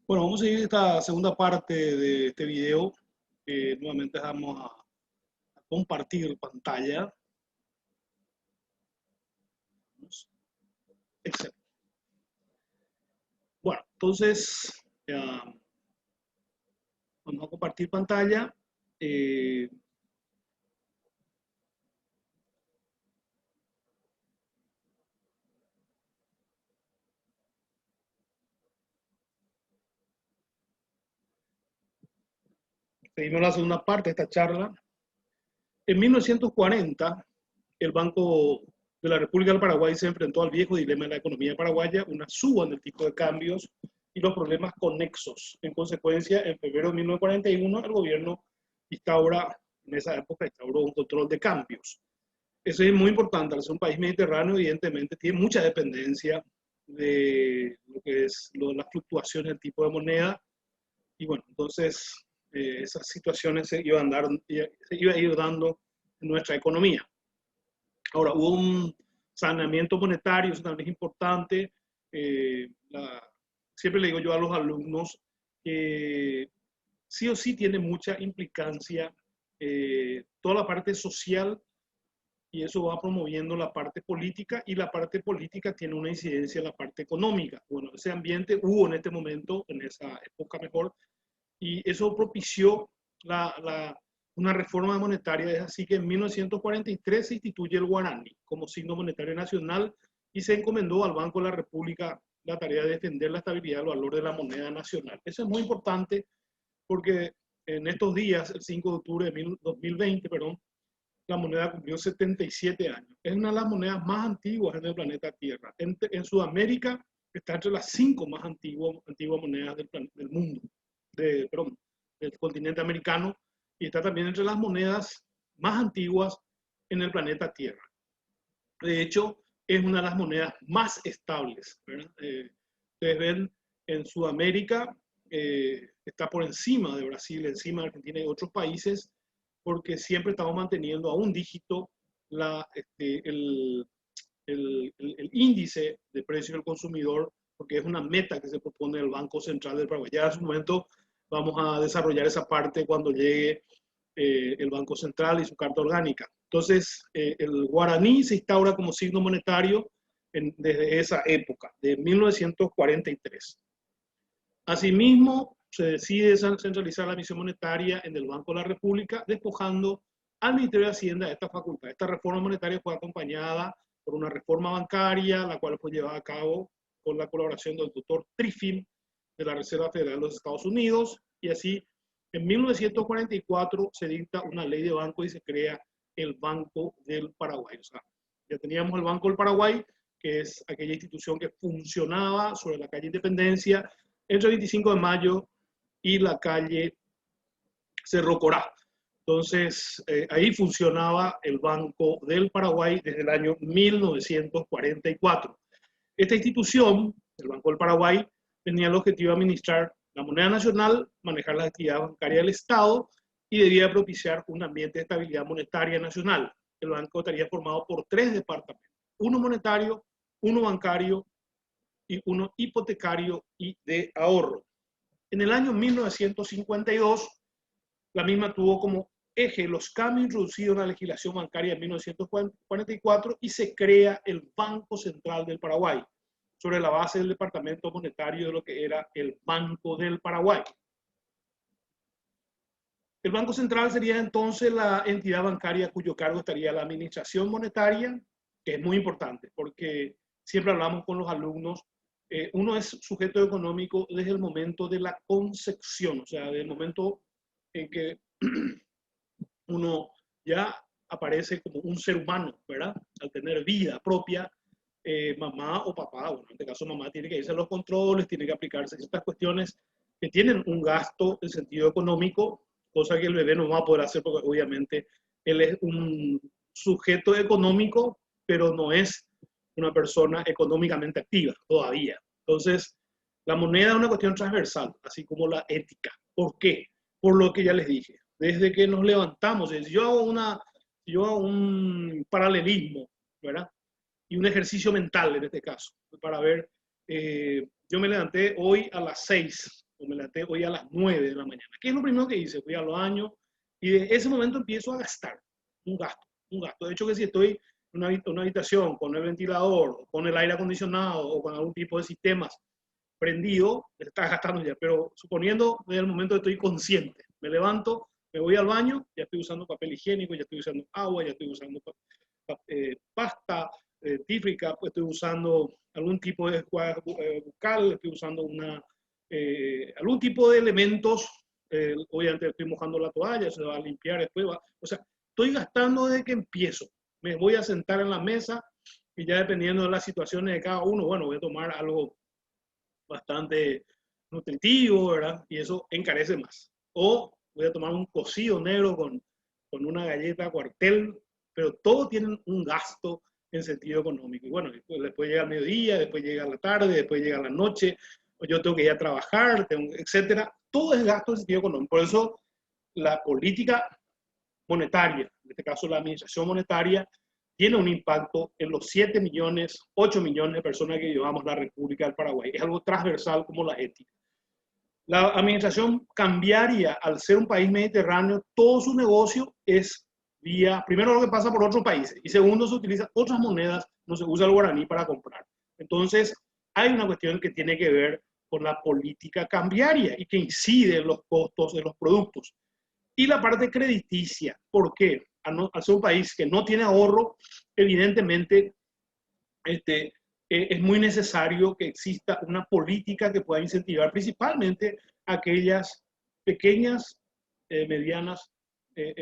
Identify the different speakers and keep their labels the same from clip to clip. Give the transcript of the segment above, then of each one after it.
Speaker 1: Bueno, vamos a seguir esta segunda parte de este video. Nuevamente vamos a compartir pantalla. Excelente. Bueno, entonces vamos a compartir pantalla. Seguimos la segunda parte de esta charla. En 1940, el Banco de la República del Paraguay se enfrentó al viejo dilema de la economía paraguaya, una suba en el tipo de cambios y los problemas conexos. En consecuencia, en febrero de 1941, el gobierno en esa época instauró un control de cambios. Eso es muy importante. Al ser un país mediterráneo, evidentemente, tiene mucha dependencia de lo que es las fluctuaciones del tipo de moneda. Y bueno, entonces esas situaciones se iban a ir dando en nuestra economía. Ahora, hubo un saneamiento monetario, eso también es importante. Siempre le digo yo a los alumnos que sí o sí tiene mucha implicancia toda la parte social, y eso va promoviendo la parte política, y la parte política tiene una incidencia en la parte económica. Bueno, ese ambiente hubo en este momento, en esa época mejor, y eso propició una reforma monetaria. Es así que en 1943 se instituye el guaraní como signo monetario nacional y se encomendó al Banco de la República la tarea de defender la estabilidad del valor de la moneda nacional. Eso es muy importante porque en estos días, el 5 de octubre de 2020, perdón, la moneda cumplió 77 años. Es una de las monedas más antiguas en el planeta Tierra. En Sudamérica está entre las 5 más antiguas monedas del mundo, perdón, del continente americano, y está también entre las monedas más antiguas en el planeta Tierra. De hecho, es una de las monedas más estables. Ustedes ven, en Sudamérica está por encima de Brasil, encima de Argentina y otros países, porque siempre estamos manteniendo a un dígito el índice de precio del consumidor, porque es una meta que se propone el Banco Central del Paraguay. Ya en su momento vamos a desarrollar esa parte cuando llegue el Banco Central y su carta orgánica. Entonces, el guaraní se instaura como signo monetario desde esa época, de 1943. Asimismo, se decide centralizar la emisión monetaria en el Banco de la República, despojando al Ministerio de Hacienda de esta facultad. Esta reforma monetaria fue acompañada por una reforma bancaria, la cual fue llevada a cabo con la colaboración del doctor Triffin de la Reserva Federal de los Estados Unidos, y así en 1944 se dicta una ley de banco y se crea el Banco del Paraguay. O sea, ya teníamos el Banco del Paraguay, que es aquella institución que funcionaba sobre la calle Independencia entre 25 de mayo y la calle Cerro Corá. Entonces, ahí funcionaba el Banco del Paraguay desde el año 1944. Esta institución, el Banco del Paraguay, tenía el objetivo de administrar la moneda nacional, manejar las actividades bancarias del Estado y debía propiciar un ambiente de estabilidad monetaria nacional. El banco estaría formado por 3 departamentos: uno monetario, uno bancario y uno hipotecario y de ahorro. En el año 1952, la misma tuvo como eje los cambios introducidos en la legislación bancaria en 1944 y se crea el Banco Central del Paraguay, sobre la base del departamento monetario de lo que era el Banco del Paraguay. El Banco Central sería entonces la entidad bancaria cuyo cargo estaría la administración monetaria, que es muy importante porque siempre hablamos con los alumnos. Uno es sujeto económico desde el momento de la concepción, o sea, desde el momento en que uno ya aparece como un ser humano, ¿verdad? Al tener vida propia, mamá o papá, bueno, en este caso mamá tiene que irse a los controles, tiene que aplicarse ciertas cuestiones que tienen un gasto en sentido económico, cosa que el bebé no va a poder hacer porque obviamente él es un sujeto económico, pero no es una persona económicamente activa todavía. Entonces, la moneda es una cuestión transversal, así como la ética. ¿Por qué? Por lo que ya les dije. Desde que nos levantamos, yo hago un paralelismo, ¿verdad? Y un ejercicio mental en este caso, para ver, yo me levanté hoy a las 6 o me levanté hoy a las 9 de la mañana. ¿Qué es lo primero que hice? Fui al baño y de ese momento empiezo a gastar un gasto, un gasto. De hecho, que si estoy en una habitación con el ventilador, con el aire acondicionado o con algún tipo de sistemas prendido, está gastando ya. Pero suponiendo en el momento que estoy consciente, me levanto, me voy al baño, ya estoy usando papel higiénico, ya estoy usando agua, ya estoy usando pasta tífrica, pues estoy usando algún tipo de bucal, estoy usando algún tipo de elementos, obviamente estoy mojando la toalla, se va a limpiar después, o sea, estoy gastando desde que empiezo. Me voy a sentar en la mesa y ya dependiendo de las situaciones de cada uno, bueno, voy a tomar algo bastante nutritivo, ¿verdad? Y eso encarece más. O voy a tomar un cocido negro con una galleta cuartel, pero todos tienen un gasto en sentido económico. Y bueno, después llega el mediodía, después llega la tarde, después llega la noche, o yo tengo que ir a trabajar, etcétera. Todo es gasto en sentido económico. Por eso la política monetaria, en este caso la administración monetaria, tiene un impacto en los 7 millones, 8 millones de personas que llevamos la República del Paraguay. Es algo transversal como la ética. La administración cambiaria, al ser un país mediterráneo, todo su negocio es vía, primero lo que pasa por otros países, y segundo se utilizan otras monedas, no se usa el guaraní para comprar. Entonces, hay una cuestión que tiene que ver con la política cambiaria y que incide en los costos de los productos. Y la parte crediticia, ¿por qué? Al ser un país que no tiene ahorro, evidentemente es muy necesario que exista una política que pueda incentivar principalmente aquellas pequeñas, medianas,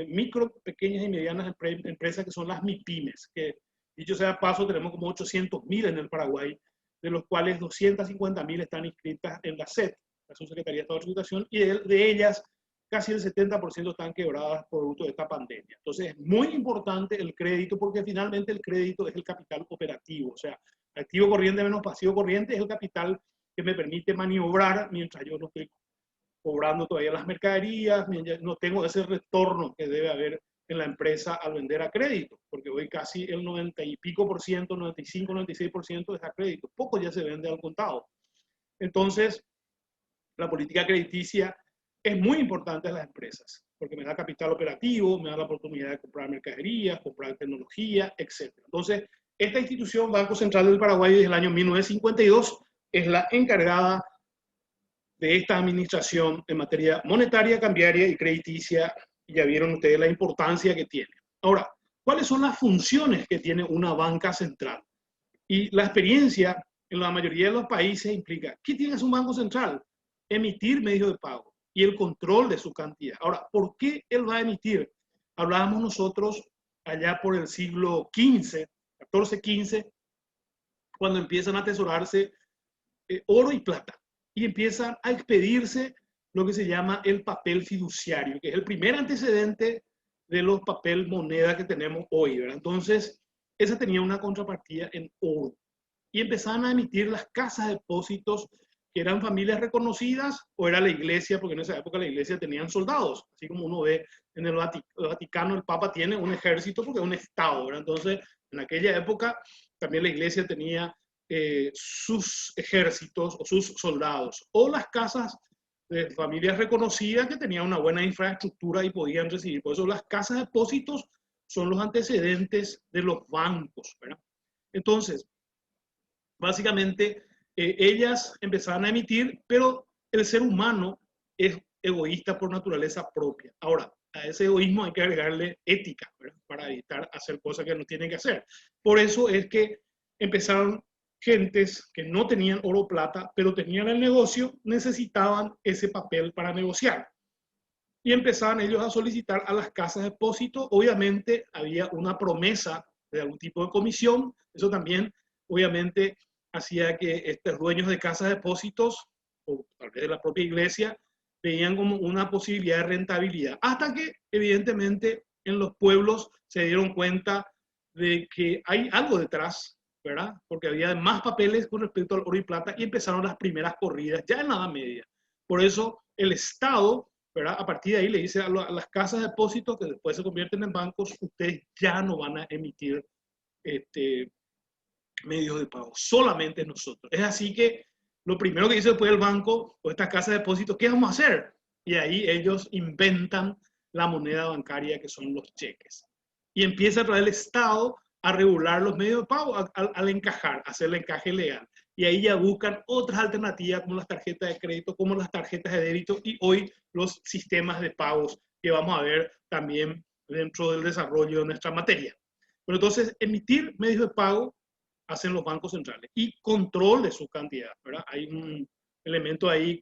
Speaker 1: micro, pequeñas y medianas empresas que son las MIPIMES, que dicho sea paso, tenemos como 800.000 en el Paraguay, de los cuales 250.000 están inscritas en la SET, la Subsecretaría de Estado de Tributación, y de ellas casi el 70% están quebradas producto de esta pandemia. Entonces es muy importante el crédito porque finalmente el crédito es el capital operativo, o sea, activo corriente menos pasivo corriente es el capital que me permite maniobrar mientras yo no estoy cobrando todavía las mercaderías, no tengo ese retorno que debe haber en la empresa al vender a crédito, porque hoy casi el 90 y pico por ciento, 95, 96% es a crédito, poco ya se vende al contado. Entonces, la política crediticia es muy importante en las empresas, porque me da capital operativo, me da la oportunidad de comprar mercaderías, comprar tecnología, etc. Entonces, esta institución, Banco Central del Paraguay, desde el año 1952, es la encargada de esta administración en materia monetaria, cambiaria y crediticia. Y ya vieron ustedes la importancia que tiene. Ahora, ¿cuáles son las funciones que tiene una banca central? Y la experiencia en la mayoría de los países implica, ¿qué tiene un banco central? Emitir medios de pago y el control de su cantidad. Ahora, ¿por qué él va a emitir? Hablábamos nosotros allá por el siglo XV, 14, 15, cuando empiezan a atesorarse oro y plata y empiezan a expedirse lo que se llama el papel fiduciario, que es el primer antecedente de los papel moneda que tenemos hoy, ¿verdad? Entonces, esa tenía una contrapartida en oro. Y empezaban a emitir las casas de depósitos que eran familias reconocidas o era la iglesia, porque en esa época la iglesia tenían soldados, así como uno ve en el Vaticano, el Papa tiene un ejército porque es un estado, ¿verdad? Entonces, en aquella época también la iglesia tenía sus ejércitos o sus soldados, o las casas de familias reconocidas que tenían una buena infraestructura y podían recibir. Por eso las casas de depósitos son los antecedentes de los bancos, ¿verdad? Entonces, básicamente, ellas empezaban a emitir, pero el ser humano es egoísta por naturaleza propia. Ahora, a ese egoísmo hay que agregarle ética, ¿verdad? Para evitar hacer cosas que no tienen que hacer. Por eso es que empezaron gentes que no tenían oro o plata, pero tenían el negocio, necesitaban ese papel para negociar. Y empezaban ellos a solicitar a las casas de depósito. Obviamente había una promesa de algún tipo de comisión. Eso también, obviamente, hacía que estos dueños de casas de depósitos, o tal vez de la propia iglesia, veían como una posibilidad de rentabilidad. Hasta que, evidentemente, en los pueblos se dieron cuenta de que hay algo detrás, ¿verdad? Porque había más papeles con respecto al oro y plata y empezaron las primeras corridas ya en la Edad Media. Por eso el Estado, ¿verdad? A partir de ahí le dice a las casas de depósitos que después se convierten en bancos, ustedes ya no van a emitir medios de pago, solamente nosotros. Es así que lo primero que dice después el banco o esta casa de depósitos, ¿qué vamos a hacer? Y ahí ellos inventan la moneda bancaria que son los cheques. Y empieza a traer el Estado a regular los medios de pago al encajar, hacer el encaje legal. Y ahí ya buscan otras alternativas como las tarjetas de crédito, como las tarjetas de débito y hoy los sistemas de pagos que vamos a ver también dentro del desarrollo de nuestra materia. Pero entonces, emitir medios de pago hacen los bancos centrales y control de su cantidad, ¿verdad? Hay un elemento ahí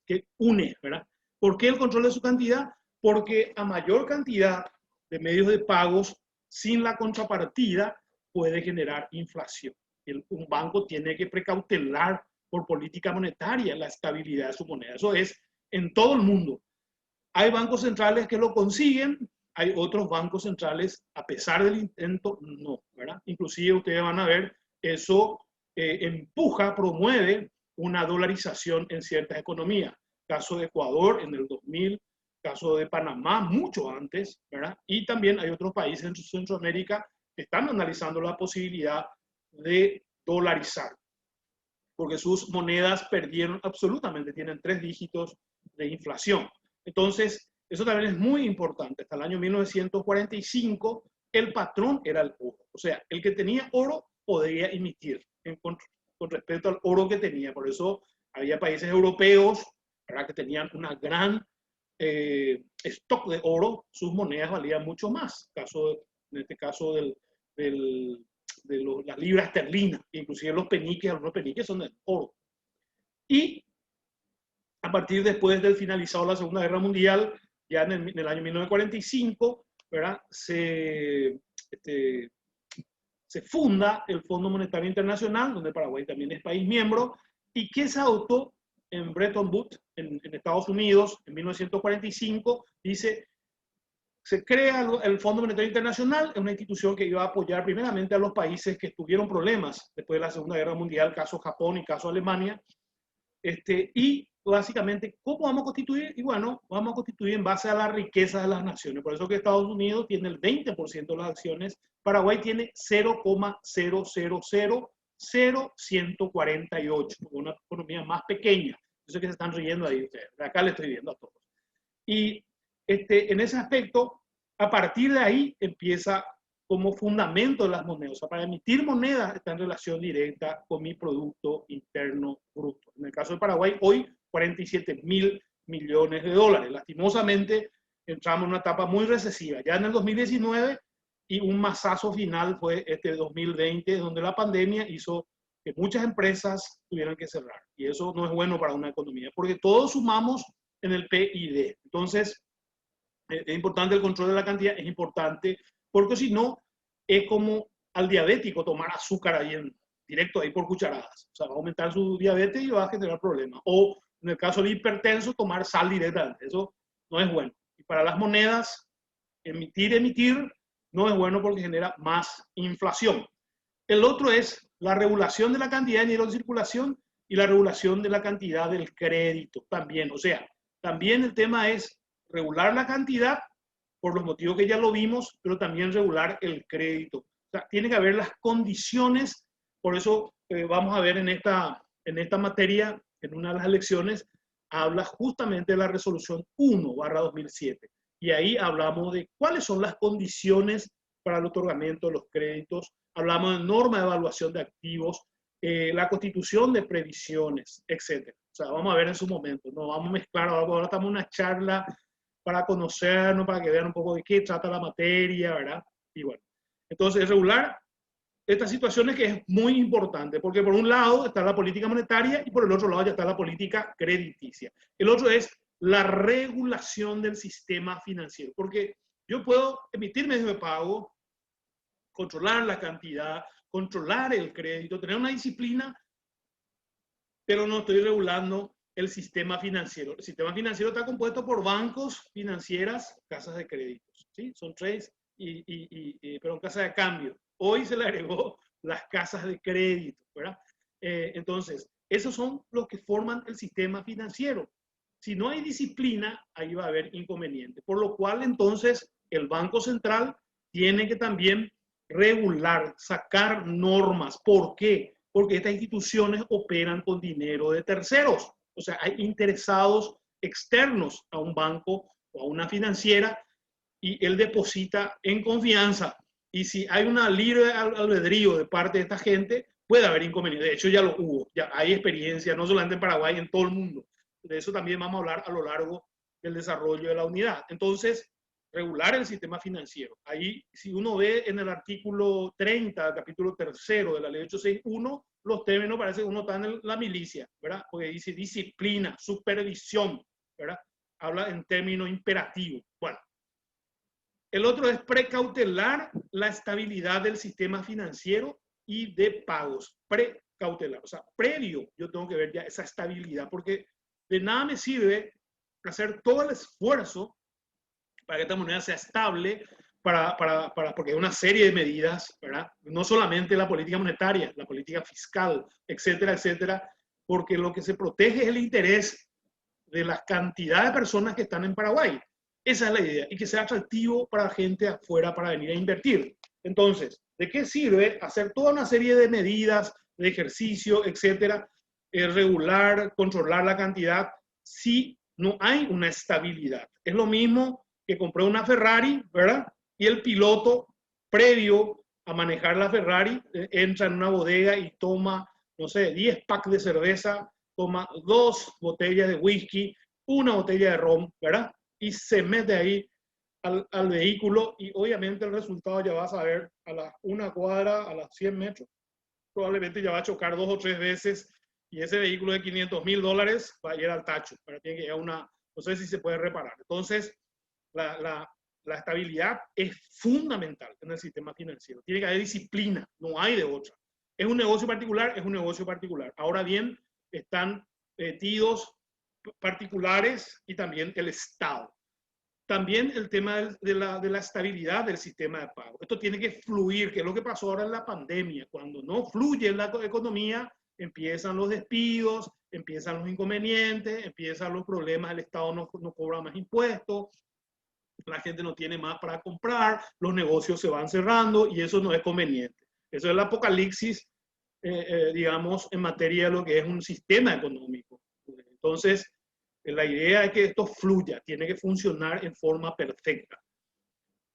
Speaker 1: que une, ¿verdad? ¿Por qué el control de su cantidad? Porque a mayor cantidad de medios de pagos sin la contrapartida puede generar inflación. Un banco tiene que precautelar por política monetaria la estabilidad de su moneda. Eso es en todo el mundo. Hay bancos centrales que lo consiguen, hay otros bancos centrales, a pesar del intento, no, ¿verdad? Inclusive ustedes van a ver, eso empuja, promueve una dolarización en ciertas economías. Caso de Ecuador en el 2000, caso de Panamá mucho antes, ¿verdad? Y también hay otros países en Centroamérica que están analizando la posibilidad de dolarizar, porque sus monedas perdieron absolutamente, tienen 3 dígitos de inflación. Entonces, eso también es muy importante. Hasta el año 1945, el patrón era el oro. O sea, el que tenía oro podía emitir con respecto al oro que tenía. Por eso había países europeos, ¿verdad?, que tenían una gran stock de oro, sus monedas valían mucho más. En este caso de las libras esterlinas, inclusive los peniques, algunos peniques son de oro. Y a partir después del finalizado la Segunda Guerra Mundial, ya en el año 1945, ¿verdad?, se funda el Fondo Monetario Internacional, donde Paraguay también es país miembro, y que se adoptó en Bretton Woods, en Estados Unidos, en 1945, dice, se crea el Fondo Monetario Internacional, es una institución que iba a apoyar primeramente a los países que tuvieron problemas después de la Segunda Guerra Mundial, caso Japón y caso Alemania, y básicamente, ¿cómo vamos a constituir? Y bueno, vamos a constituir en base a la riqueza de las naciones. Por eso que Estados Unidos tiene el 20% de las acciones, Paraguay tiene 0,000148, una economía más pequeña. Eso que se están riendo ahí ustedes. Acá le estoy viendo a todos. Y en ese aspecto, a partir de ahí empieza como fundamento de las monedas. O sea, para emitir monedas está en relación directa con mi Producto Interno Bruto. En el caso de Paraguay, hoy 47.000 millones de dólares. Lastimosamente, entramos en una etapa muy recesiva. Ya en el 2019 y un masazo final fue este 2020, donde la pandemia hizo que muchas empresas tuvieran que cerrar. Y eso no es bueno para una economía, porque todos sumamos en el PIB. Entonces, es importante el control de la cantidad, es importante, porque si no, es como al diabético tomar azúcar ahí directo ahí por cucharadas. O sea, va a aumentar su diabetes y va a generar problemas. O en el caso del hipertenso, tomar sal directamente. Eso no es bueno. Y para las monedas, emitir no es bueno porque genera más inflación. El otro es la regulación de la cantidad de dinero en circulación y la regulación de la cantidad del crédito también. O sea, también el tema es regular la cantidad por los motivos que ya lo vimos, pero también regular el crédito. O sea, tiene que haber las condiciones, por eso vamos a ver en esta materia, en una de las lecciones, habla justamente de la resolución 1/2007. Y ahí hablamos de cuáles son las condiciones para el otorgamiento de los créditos, hablamos de norma de evaluación de activos, la constitución de previsiones, etc. O sea, vamos a ver en su momento, no vamos a mezclar, ahora estamos en una charla para conocernos, para que vean un poco de qué trata la materia, ¿verdad? Y bueno, entonces regular estas situaciones que es muy importante, porque por un lado está la política monetaria y por el otro lado ya está la política crediticia. El otro es la regulación del sistema financiero, porque yo puedo emitir medios de pago, controlar la cantidad, controlar el crédito, tener una disciplina, pero no estoy regulando el sistema financiero. El sistema financiero está compuesto por bancos, financieras, casas de créditos, ¿sí? Son 3, pero casas de cambio. Hoy se le agregó las casas de crédito, ¿verdad? Entonces, esos son los que forman el sistema financiero. Si no hay disciplina, ahí va a haber inconvenientes. Por lo cual, entonces, el Banco Central tiene que también regular, sacar normas. ¿Por qué? porque estas instituciones operan con dinero de terceros. O sea, hay interesados externos a un banco o a una financiera y él deposita en confianza. Y si hay una libre albedrío de parte de esta gente, puede haber inconvenientes. De hecho, ya lo hubo. Ya hay experiencia, no solamente en Paraguay, en todo el mundo. De eso también vamos a hablar a lo largo del desarrollo de la unidad. Entonces, regular el sistema financiero. Ahí, si uno ve en el artículo 30, capítulo 3 de la ley 861, los términos parece que uno está en la milicia, ¿verdad? Porque dice disciplina, supervisión, ¿verdad? Habla en términos imperativos. Bueno, el otro es precautelar la estabilidad del sistema financiero y de pagos. Precautelar, o sea, previo, yo tengo que ver ya esa estabilidad, porque de nada me sirve hacer todo el esfuerzo para que esta moneda sea estable, porque hay una serie de medidas, ¿verdad? No solamente la política monetaria, la política fiscal, etcétera, etcétera, porque lo que se protege es el interés de la cantidad de personas que están en Paraguay. Esa es la idea, y que sea atractivo para la gente afuera para venir a invertir. Entonces, ¿de qué sirve hacer toda una serie de medidas, de ejercicio, etcétera, regular, controlar la cantidad, si no hay una estabilidad? Es lo mismo que compré una Ferrari, ¿verdad? Y el piloto, previo a manejar la Ferrari, entra en una bodega y toma, no sé, 10 packs de cerveza, toma 2 botellas de whisky, una botella de ron, ¿verdad? Y se mete ahí al vehículo y obviamente el resultado ya vas a ver a la una cuadra, a las 100 metros, probablemente ya va a chocar 2 o 3 veces y ese vehículo de $500,000 va a ir al tacho, para tiene que ir a una, no sé si se puede reparar. Entonces, la estabilidad es fundamental en el sistema financiero. Tiene que haber disciplina, no hay de otra. Es un negocio particular, es un negocio particular. Ahora bien, están metidos particulares y también el Estado. También el tema de la estabilidad del sistema de pago. Esto tiene que fluir, que es lo que pasó ahora en la pandemia. Cuando no fluye la economía, empiezan los despidos, empiezan los inconvenientes, empiezan los problemas, el Estado no cobra más impuestos, la gente no tiene más para comprar, los negocios se van cerrando y eso no es conveniente. Eso es el apocalipsis, digamos, en materia de lo que es un sistema económico. Entonces, la idea es que esto fluya, tiene que funcionar en forma perfecta.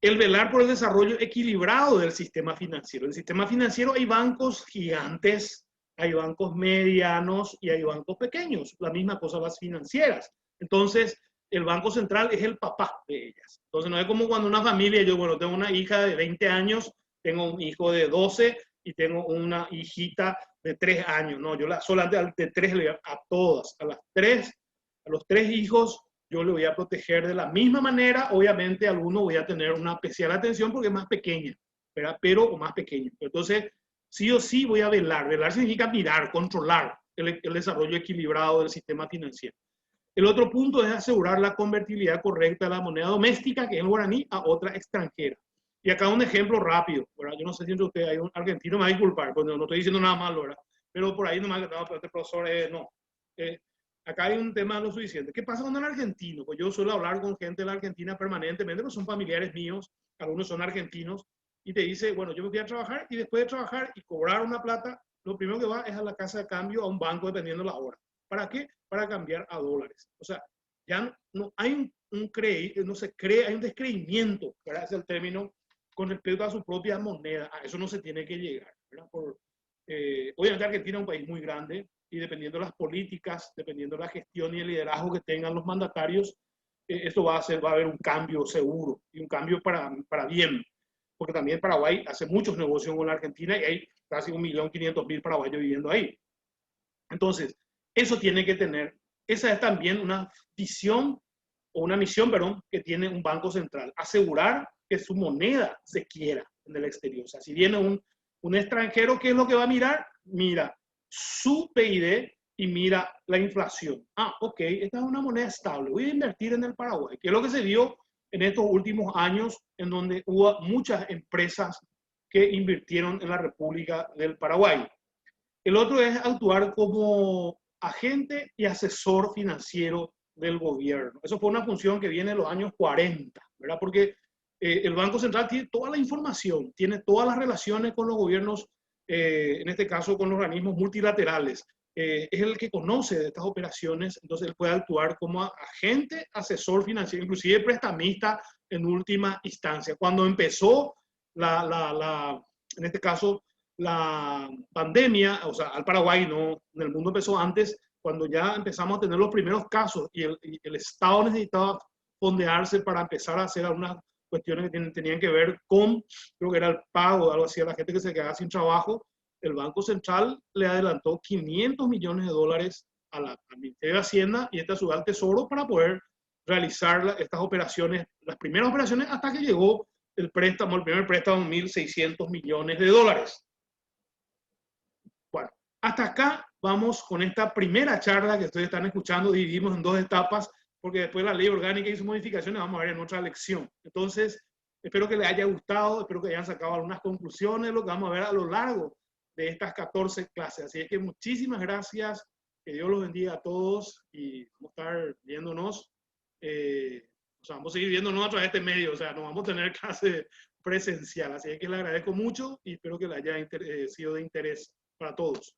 Speaker 1: El velar por el desarrollo equilibrado del sistema financiero. En el sistema financiero hay bancos gigantes, hay bancos medianos y hay bancos pequeños. La misma cosa las financieras. Entonces, el Banco Central es el papá de ellas. Entonces, no es como cuando una familia, yo, bueno, tengo una hija de 20 años, tengo un hijo de 12 y tengo una hijita de 3 años. No, yo solamente de 3 a todas, a los 3 hijos, yo le voy a proteger de la misma manera. Obviamente, a alguno voy a tener una especial atención porque es más pequeña, ¿verdad? Pero más pequeño. Entonces, sí o sí voy a velar. Velar significa mirar, controlar el desarrollo equilibrado del sistema financiero. El otro punto es asegurar la convertibilidad correcta de la moneda doméstica, que es el guaraní, a otra extranjera. Y acá un ejemplo rápido, ¿verdad? Yo no sé si entre ustedes hay un argentino, me va a disculpar, porque no estoy diciendo nada malo, ¿verdad? Pero por ahí nomás, no, este profesor, no. Acá hay un tema lo suficiente. ¿Qué pasa con el argentino? Pues yo suelo hablar con gente de la Argentina permanentemente, pues son familiares míos, algunos son argentinos, y te dice, bueno, yo me fui a trabajar y después de trabajar y cobrar una plata, lo primero que va es a la casa de cambio, a un banco, dependiendo la hora. ¿Para qué? Para cambiar a dólares. O sea, ya no hay no se cree, hay un descreimiento, ¿verdad? Es el término, con respecto a su propia moneda. A eso no se tiene que llegar, ¿verdad? Obviamente Argentina es un país muy grande y dependiendo de las políticas, dependiendo de la gestión y el liderazgo que tengan los mandatarios, esto va a haber un cambio seguro y un cambio para bien. Porque también Paraguay hace muchos negocios con la Argentina y hay casi 1.500.000 paraguayos viviendo ahí. Entonces, eso tiene que tener, esa es también una visión o una misión, perdón, que tiene un banco central, asegurar que su moneda se quiera en el exterior. O sea, si viene un extranjero, ¿qué es lo que va a mirar? Mira su PIB y mira la inflación. Ah, ok, esta es una moneda estable, voy a invertir en el Paraguay, que es lo que se vio en estos últimos años, en donde hubo muchas empresas que invirtieron en la República del Paraguay. El otro es actuar como agente y asesor financiero del gobierno. Eso fue una función que viene en los años 40, ¿verdad? Porque el Banco Central tiene toda la información, tiene todas las relaciones con los gobiernos en este caso con los organismos multilaterales. Es el que conoce de estas operaciones, entonces él puede actuar como agente, asesor financiero, inclusive prestamista en última instancia. Cuando empezó en este caso, la pandemia, o sea, al Paraguay, no, en el mundo empezó antes, cuando ya empezamos a tener los primeros casos y el Estado necesitaba fondearse para empezar a hacer algunas cuestiones que tenían que ver con, creo que era el pago, algo así, a la gente que se quedaba sin trabajo, el Banco Central le adelantó 500 millones de dólares al Ministerio de Hacienda y esta ciudad al Tesoro para poder realizar estas operaciones, las primeras operaciones hasta que llegó el préstamo, el primer préstamo, 1.600 millones de dólares. Bueno, hasta acá vamos con esta primera charla que ustedes están escuchando. Dividimos en dos etapas porque después la ley orgánica y sus modificaciones vamos a ver en otra lección. Entonces, espero que les haya gustado, espero que hayan sacado algunas conclusiones de lo que vamos a ver a lo largo de estas 14 clases. Así es que muchísimas gracias, que Dios los bendiga a todos y vamos a estar viéndonos, o sea, vamos a seguir viéndonos a través de este medio, o sea, no vamos a tener clase presencial. Así es que les agradezco mucho y espero que les haya sido de interés para todos.